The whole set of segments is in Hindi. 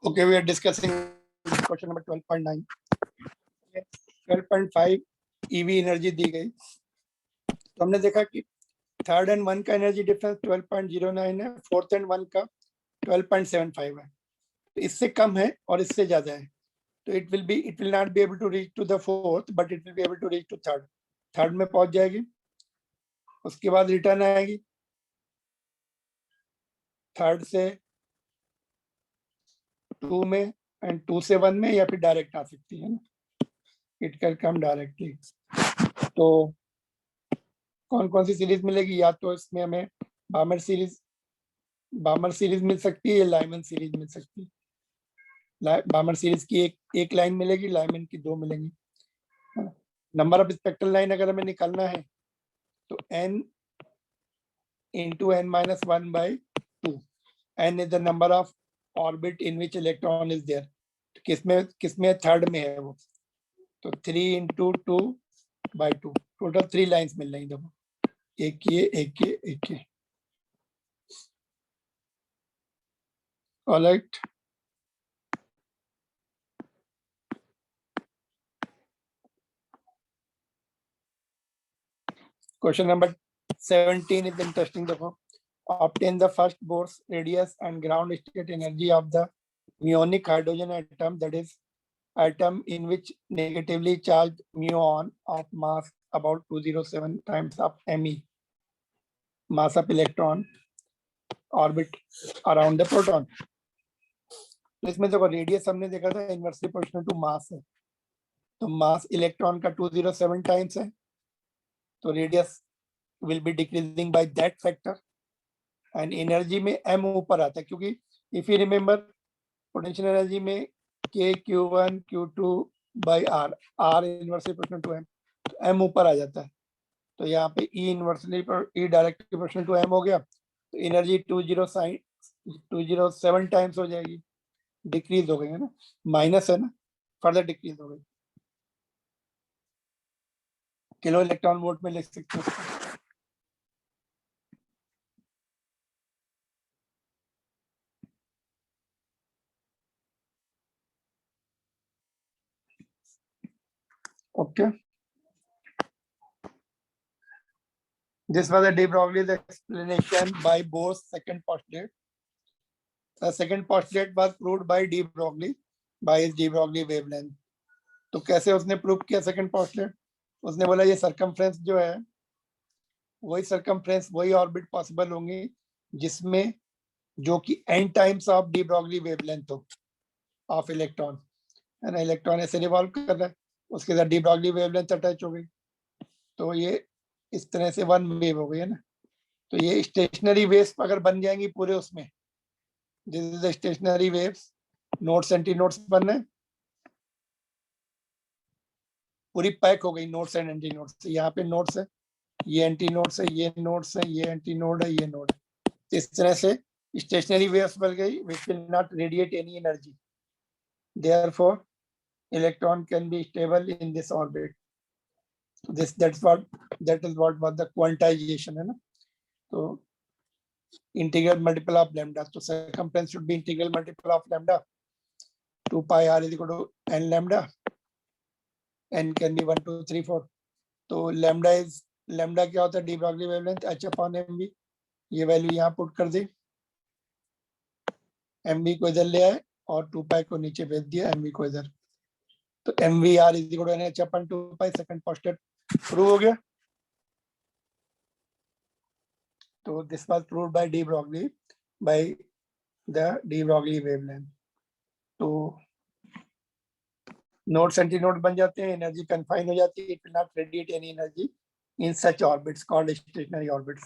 Okay, we are discussing question number 12.9. 12.5 EV energy दी गई, तो हमने देखा कि थर्ड एंड वन का एनर्जी डिफरेंस 12.09 है, फोर्थ एंड वन का 12.75 है। तो इससे कम है और इससे ज्यादा है, तो it will not be able to reach to the fourth, but it will be able to reach to third. Third में पहुंच जाएगी, उसके बाद रिटर्न आएगी, थर्ड से 2 में एंड 2 से 1 में, या फिर डायरेक्ट आ सकती है ना, इट कैन कम डायरेक्टली। तो कौन कौन सी सीरीज मिलेगी? या तो इसमें हमें बामर सीरीज मिल सकती है या लाइमन सीरीज मिल सकती है। बामर सीरीज की एक लाइन मिलेगी, लाइमन की 2 मिलेंगी। नंबर ऑफ स्पेक्ट्रल लाइन अगर हमें निकालना है तो n into n-1/2, n is the number of orbit in which electron is there। किसमें थर्ड में है वो, तो 3 into 2/2, टोटल 3 लाइंस मिल रही। देखो, एक ये। Alright, question number 17 is interesting। देखो, obtain the first Bohr's radius and ground state energy of the muonic hydrogen atom, that is atom in which negatively charged muon of mass about 207 times of me mass of electron orbit around the proton। तो इसमें देखो, रेडियस हमने देखा था इनवर्सली प्रोपोर्शनल टू मास है, तो मास इलेक्ट्रॉन का 207 टाइम्स है, तो radius will be decreasing by that factor. And energy में m ऊपर आता है, क्योंकि if you remember potential energy में k q1 q2 by r, r inversely proportional to m, तो m ऊपर आ जाता है। तो यहाँ पे E directly proportional to m हो गया, तो एनर्जी 207 टाइम्स हो जाएगी, डिक्रीज हो गई है ना, माइनस है ना, फर्दर डिक्रीज हो गई। किलो इलेक्ट्रॉन वोल्ट में लिख सकते हो। Okay, this was a de Broglie's explanation by Bohr's second postulate। The second postulate was proved by de Broglie by his de Broglie wavelength। तो कैसे उसने प्रूव किया सेकंड पोस्टुलेट? उसने बोला ये सरकमफ्रेंस जो है, वही सरकमफ्रेंस, वही ऑर्बिट पॉसिबल होंगी जिसमें जो कि n times of D Broglie wavelength हो ऑफ इलेक्ट्रॉन, है ना। इलेक्ट्रॉन ऐसे रिवॉल्व कर रहा है, उसके साथ डी ब्रॉगली वेवलेंथ अटैच हो गई, तो ये इस तरह से वन वेव हो गई है ना। तो ये स्टेशनरी वेव्स अगर बन जाएंगी पूरे उसमें, this is the stationery waves, nodes anti nodes बन रहे, पूरी पैक हो गई नोड्स एंड एंटी नोड्स। यहाँ पे नोड्स है, ये एंटी नोड्स है, ये नोड्स है, ये एंटी नोड है, ये नोड है। इस तरह से स्टेशनरी वेव्स बन गई which will not radiate any energy, therefore electron can be stable in this orbit। that is what was the quantization, है ना। तो integral multiple of lambda, तो circumference should be integral multiple of lambda, 2 pi r is equal to n lambda, n can be 1 2 3 4। तो lambda क्या होता है? D Broglie wavelength h upon mv, ये वैल्यू यहाँ पुट कर दी, mv को इधर ले आए और 2 पाई को नीचे भेज दिया, mv को इधर, तो mvr is equal to nh upon 2 pi. Second postulate prove हो गया। तो this was proved by de Broglie by the de Broglie wavelength. तो नोड्स एंटी नोड बन जाते हैं, एनर्जी कन्फाइन हो जाती है, it will not radiate any energy in such orbits called stationary orbits.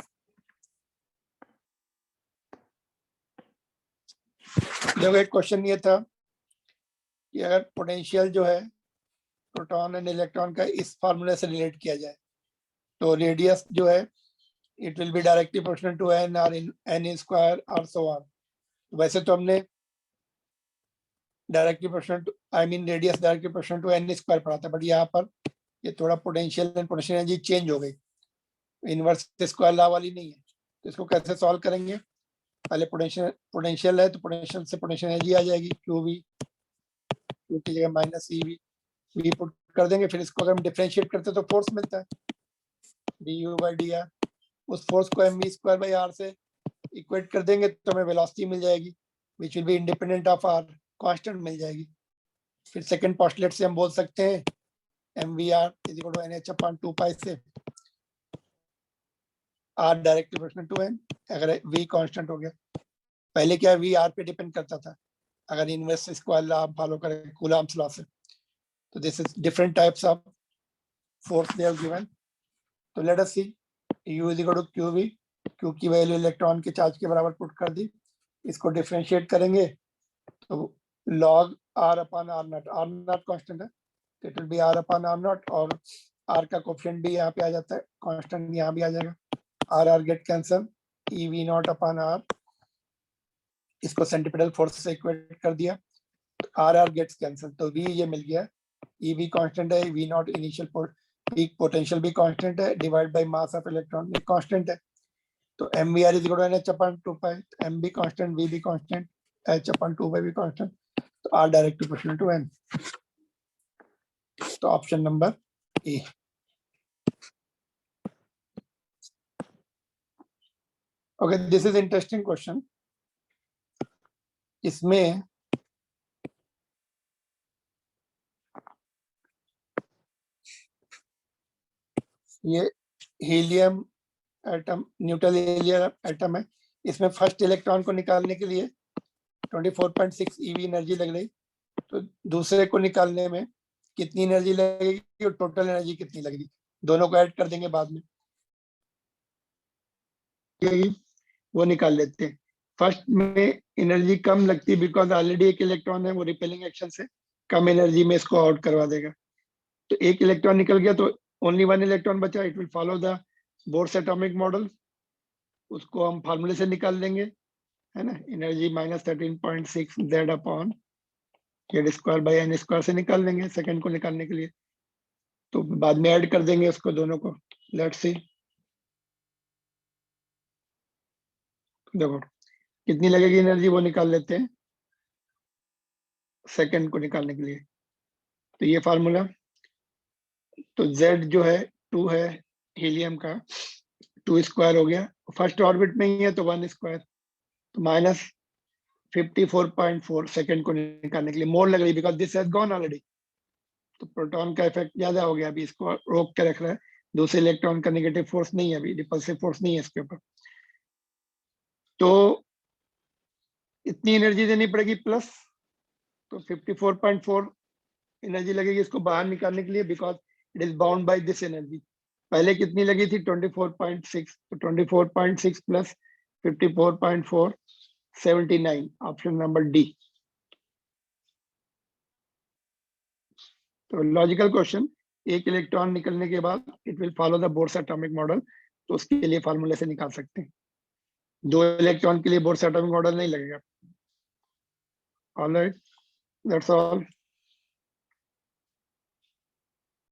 देखो, एक क्वेश्चन ये था कि अगर पोटेंशियल जो है प्रोटॉन एंड इलेक्ट्रॉन का इस फार्मूले से रिलेट किया जाए, तो रेडियस जो है it will be directly proportional to n और n स्क्वायर और सो ऑन। वैसे तो हमने directly proportional to, I mean radius directly proportional to n square पढ़ा था, बट यहाँ पर ये थोड़ा potential and potential energy change हो गई, इनवर्स स्क्वायर लॉ वाली नहीं है। तो इसको कैसे सॉल्व करेंगे? पहले पोटेंशियल है तो पोटेंशियल से पोटेंशियल एनर्जी आ जाएगी, QV, Q की जगह माइनस EV, V पुट कर देंगे, फिर इसको अगर हम डिफरेंशिएट करते हैं तो फोर्स मिलता है du/dr, उस फोर्स को mv²/r से इक्वेट कर देंगे तो हमें वेलोसिटी मिल जाएगी which will be independent of r, constant मिल जाएगी। फिर सेकंड पोस्टुलेट से हम बोल सकते हैं mvr is equal to nh/2π से r direct proportional to n, अगर v कांस्टेंट हो गया। पहले क्या v r पे डिपेंड करता था, अगर इनवर्स इसको आप फॉलो करें कूलम्ब्स लॉ से। तो this is different types of force they have given. तो let us see u is equal to qv, q की वैल्यू इलेक्ट्रॉन के चार्ज के बराबर पुट कर दी, इसको डिफरेंशिएट करेंगे तो log r/r0 कांस्टेंट है, इट विल बी r/r0 और r का कोफिशिएंट भी यहाँ पे आ जाता है, कांस्टेंट यहाँ भी आ जाएगा, r गेट कैंसल, ev0/r, इसको सेंट्रीपिटल फोर्स से इक्वेट कर दिया, r गेट्स कैंसल, तो v ये मिल गया, ev कांस्टेंट है, v0 इनिशियल पीक पोटेंशियल भी कांस्टेंट है, divide by mass of electron भी कांस्टेंट है। तो mvr is equal to nh/2π, m भी कांस्टेंट, v भी कांस्टेंट, h/2π भी कांस्टेंट, तो r direct proportional to n। तो option number A. Okay, this is interesting question. इसमें ये helium atom, neutral helium atom है, इसमें फर्स्ट इलेक्ट्रॉन को निकालने के लिए 24.6 EV एनर्जी लग रही, तो दूसरे को निकालने में कितनी एनर्जी लगेगी और टोटल एनर्जी कितनी लगेगी, दोनों को ऐड कर देंगे बाद में, वो निकाल लेते हैं। फर्स्ट में एनर्जी कम लगती है बिकॉज ऑलरेडी एक इलेक्ट्रॉन है, वो रिपेलिंग एक्शन से कम एनर्जी में इसको आउट करवा देगा। तो एक इलेक्ट्रॉन निकल गया तो ओनली वन इलेक्ट्रॉन बचा, it will follow the Bohr's atomic model, उसको हम फार्मूले से निकाल लेंगे, है ना, एनर्जी -13.6 Z/z² से निकाल लेंगे सेकंड को निकालने के लिए। तो बाद में ऐड कर देंगे उसको दोनों को। लेट्स सी, देखो कितनी लगेगी एनर्जी, वो निकाल लेते हैं सेकंड को निकालने के लिए। तो ये फार्मूला, तो Z जो है 2 है हीलियम का, 2² हो गया, फर्स्ट ऑर्बिट में ही है तो 1², तो -54.4 सेकंड को निकालने के लिए मोर लग रही, because this has gone already. तो प्रोटॉन का इफेक्ट ज्यादा हो गया, अभी इसको रोक के रख रहा है, दूसरे इलेक्ट्रॉन का नेगेटिव फोर्स नहीं है, अभी रिपल्सिव फोर्स नहीं है इसके ऊपर। तो इतनी एनर्जी देनी पड़ेगी प्लस, तो 54.4 एनर्जी लगेगी इसको बाहर निकालने के लिए, because it is bound by this energy. पहले कितनी लगी थी 24.6, तो 24.6 प्लस 54.4 79, ऑप्शन नंबर डी। तो लॉजिकल क्वेश्चन, एक इलेक्ट्रॉन निकलने के बाद it will follow the Bohr's atomic model, तो उसके लिए फार्मूले से निकाल सकते हैं। 2 इलेक्ट्रॉन के लिए बोर्स एटॉमिक मॉडल नहीं लगेगा। Alright, that's all.